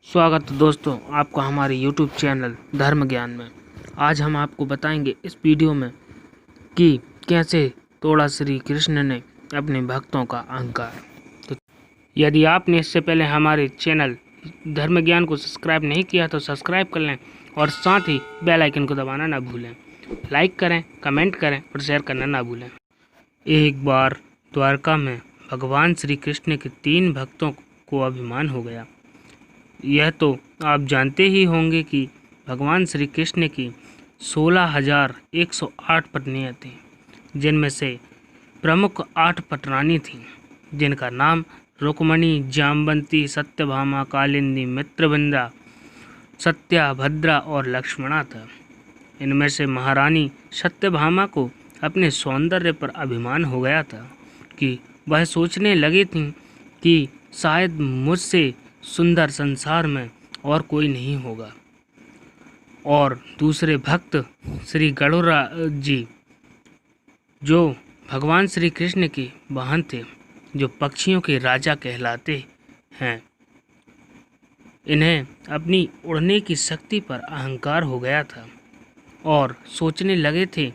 स्वागत है दोस्तों आपका हमारे YouTube चैनल धर्म ज्ञान में। आज हम आपको बताएंगे इस वीडियो में कि कैसे तोड़ा श्री कृष्ण ने अपने भक्तों का अहंकार। तो यदि आपने इससे पहले हमारे चैनल धर्म ज्ञान को सब्सक्राइब नहीं किया तो सब्सक्राइब कर लें और साथ ही बेल आइकन को दबाना ना भूलें। लाइक करें, कमेंट करें और शेयर करना ना भूलें। एक बार द्वारका में भगवान श्री कृष्ण के 3 भक्तों को अभिमान हो गया। यह तो आप जानते ही होंगे कि भगवान श्री कृष्ण की 16,108 पत्नियां थीं, जिनमें से प्रमुख 8 पटरानी थीं, जिनका नाम रुक्मणी, जाम्बवती, सत्यभामा, कालिंदी, मित्रविंदा, सत्या, भद्रा और लक्ष्मणा था। इनमें से महारानी सत्यभामा को अपने सौंदर्य पर अभिमान हो गया था कि वह सोचने लगी थीं कि शायद मुझसे सुंदर संसार में और कोई नहीं होगा। और दूसरे भक्त श्री गरुड़ा जी, जो भगवान श्री कृष्ण के वाहन थे, जो पक्षियों के राजा कहलाते हैं, इन्हें अपनी उड़ने की शक्ति पर अहंकार हो गया था और सोचने लगे थे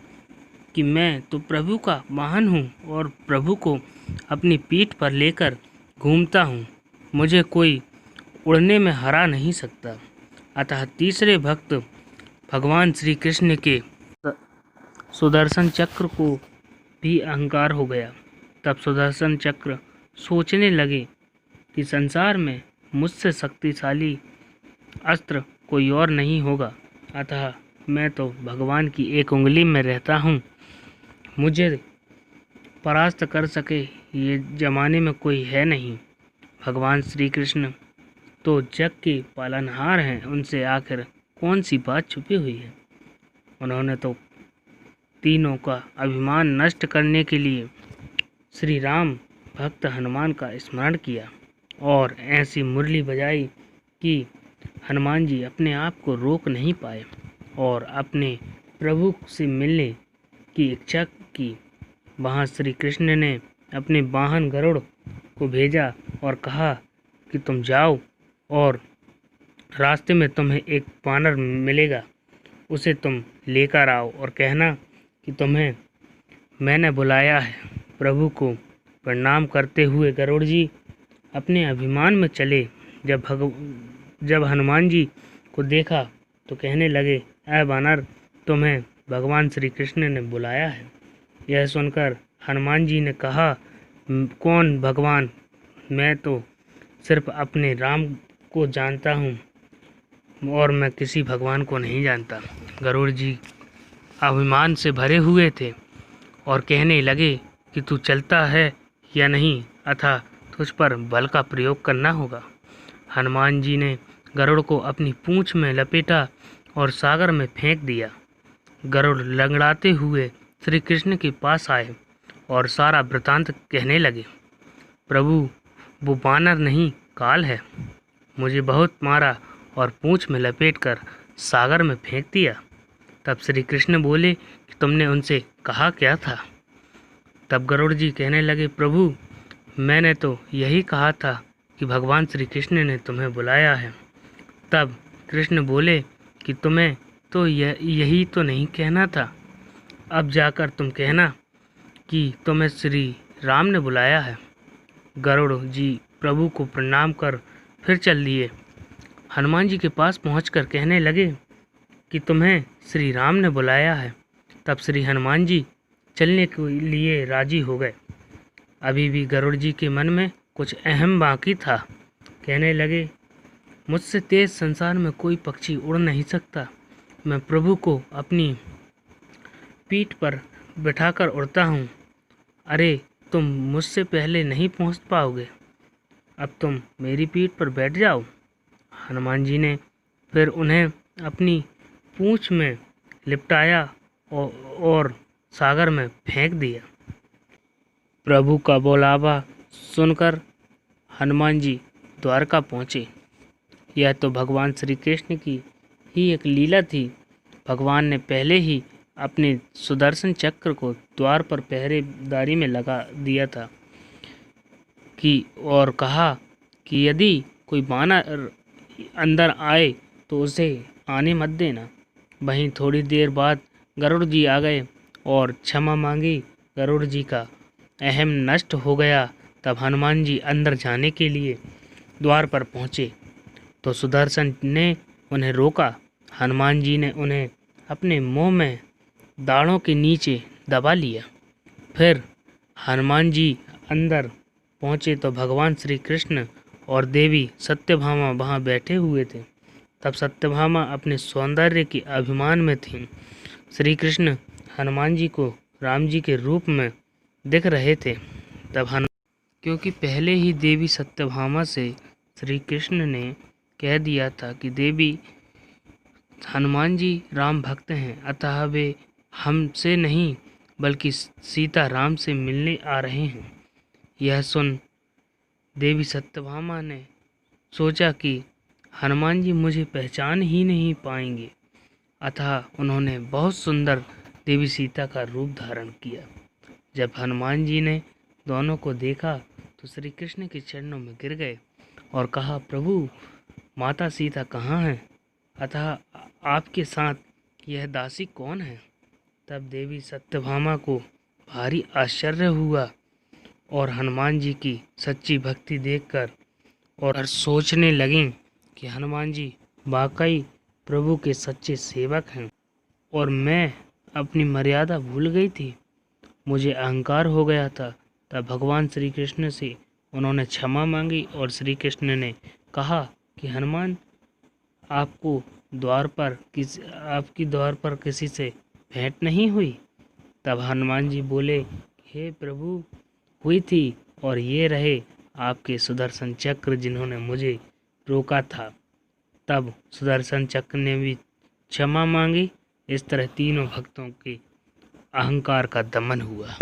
कि मैं तो प्रभु का वाहन हूँ और प्रभु को अपनी पीठ पर लेकर घूमता हूँ, मुझे कोई उड़ने में हरा नहीं सकता। अतः तीसरे भक्त भगवान श्री कृष्ण के सुदर्शन चक्र को भी अहंकार हो गया। तब सुदर्शन चक्र सोचने लगे कि संसार में मुझसे शक्तिशाली अस्त्र कोई और नहीं होगा, अतः मैं तो भगवान की एक उंगली में रहता हूँ, मुझे परास्त कर सके ये जमाने में कोई है नहीं। भगवान श्री कृष्ण तो जग के पालनहार हैं, उनसे आखिर कौन सी बात छुपी हुई है। उन्होंने तो तीनों का अभिमान नष्ट करने के लिए श्री राम भक्त हनुमान का स्मरण किया और ऐसी मुरली बजाई कि हनुमान जी अपने आप को रोक नहीं पाए और अपने प्रभु से मिलने की इच्छा की। वहाँ श्री कृष्ण ने अपने वाहन गरुड़ को भेजा और कहा कि तुम जाओ और रास्ते में तुम्हें एक वानर मिलेगा, उसे तुम लेकर आओ और कहना कि तुम्हें मैंने बुलाया है। प्रभु को प्रणाम करते हुए गरुड़ जी अपने अभिमान में चले। जब हनुमान जी को देखा तो कहने लगे, ऐ वानर, तुम्हें भगवान श्री कृष्ण ने बुलाया है। यह सुनकर हनुमान जी ने कहा, कौन भगवान? मैं तो सिर्फ अपने राम को जानता हूँ और मैं किसी भगवान को नहीं जानता। गरुड़ जी अभिमान से भरे हुए थे और कहने लगे कि तू चलता है या नहीं, अतः तुझ पर बल का प्रयोग करना होगा। हनुमान जी ने गरुड़ को अपनी पूंछ में लपेटा और सागर में फेंक दिया। गरुड़ लंगड़ाते हुए श्री कृष्ण के पास आए और सारा वृतांत कहने लगे। प्रभु, वो वानर नहीं, काल है, मुझे बहुत मारा और पूंछ में लपेटकर सागर में फेंक दिया। तब श्री कृष्ण बोले कि तुमने उनसे कहा क्या था? तब गरुड़ जी कहने लगे, प्रभु, मैंने तो यही कहा था कि भगवान श्री कृष्ण ने तुम्हें बुलाया है। तब कृष्ण बोले कि तुम्हें तो यही तो नहीं कहना था, अब जाकर तुम कहना कि तुम्हें श्री राम ने बुलाया है। गरुड़ जी प्रभु को प्रणाम कर फिर चल दिए। हनुमान जी के पास पहुंचकर कहने लगे कि तुम्हें श्री राम ने बुलाया है। तब श्री हनुमान जी चलने के लिए राजी हो गए। अभी भी गरुड़ जी के मन में कुछ अहम बाकी था। कहने लगे, मुझसे तेज संसार में कोई पक्षी उड़ नहीं सकता, मैं प्रभु को अपनी पीठ पर बिठाकर उड़ता हूँ। अरे, तुम मुझसे पहले नहीं पहुँच पाओगे, अब तुम मेरी पीठ पर बैठ जाओ। हनुमान जी ने फिर उन्हें अपनी पूंछ में लिपटाया और सागर में फेंक दिया। प्रभु का बुलावा सुनकर हनुमान जी द्वारका पहुँचे। यह तो भगवान श्री कृष्ण की ही एक लीला थी। भगवान ने पहले ही अपने सुदर्शन चक्र को द्वार पर पहरेदारी में लगा दिया था कि और कहा कि यदि कोई वानर अंदर आए तो उसे आने मत देना। वहीं थोड़ी देर बाद गरुड़ जी आ गए और क्षमा मांगी। गरुड़ जी का अहम नष्ट हो गया। तब हनुमान जी अंदर जाने के लिए द्वार पर पहुँचे तो सुदर्शन ने उन्हें रोका। हनुमान जी ने उन्हें अपने मुंह में दाढ़ों के नीचे दबा लिया। फिर हनुमान जी अंदर पहुँचे तो भगवान श्री कृष्ण और देवी सत्यभामा वहाँ बैठे हुए थे। तब सत्यभामा अपने सौंदर्य के अभिमान में थीं। श्री कृष्ण हनुमान जी को राम जी के रूप में दिख रहे थे। तब क्योंकि पहले ही देवी सत्यभामा से श्री कृष्ण ने कह दिया था कि देवी हनुमान जी राम भक्त हैं, अतः वे हमसे नहीं बल्कि सीता राम से मिलने आ रहे हैं। यह सुन देवी सत्यभामा ने सोचा कि हनुमान जी मुझे पहचान ही नहीं पाएंगे, अतः उन्होंने बहुत सुंदर देवी सीता का रूप धारण किया। जब हनुमान जी ने दोनों को देखा तो श्री कृष्ण के चरणों में गिर गए और कहा, प्रभु माता सीता कहाँ हैं? अतः आपके साथ यह दासी कौन है? तब देवी सत्यभामा को भारी आश्चर्य हुआ और हनुमान जी की सच्ची भक्ति देखकर और सोचने लगीं कि हनुमान जी वाकई प्रभु के सच्चे सेवक हैं और मैं अपनी मर्यादा भूल गई थी, मुझे अहंकार हो गया था। तब भगवान श्री कृष्ण से उन्होंने क्षमा मांगी और श्री कृष्ण ने कहा कि हनुमान आपकी द्वार पर किसी से भेंट नहीं हुई? तब हनुमान जी बोले, हे प्रभु हुई थी, और ये रहे आपके सुदर्शन चक्र जिन्होंने मुझे रोका था। तब सुदर्शन चक्र ने भी क्षमा मांगी। इस तरह तीनों भक्तों के अहंकार का दमन हुआ।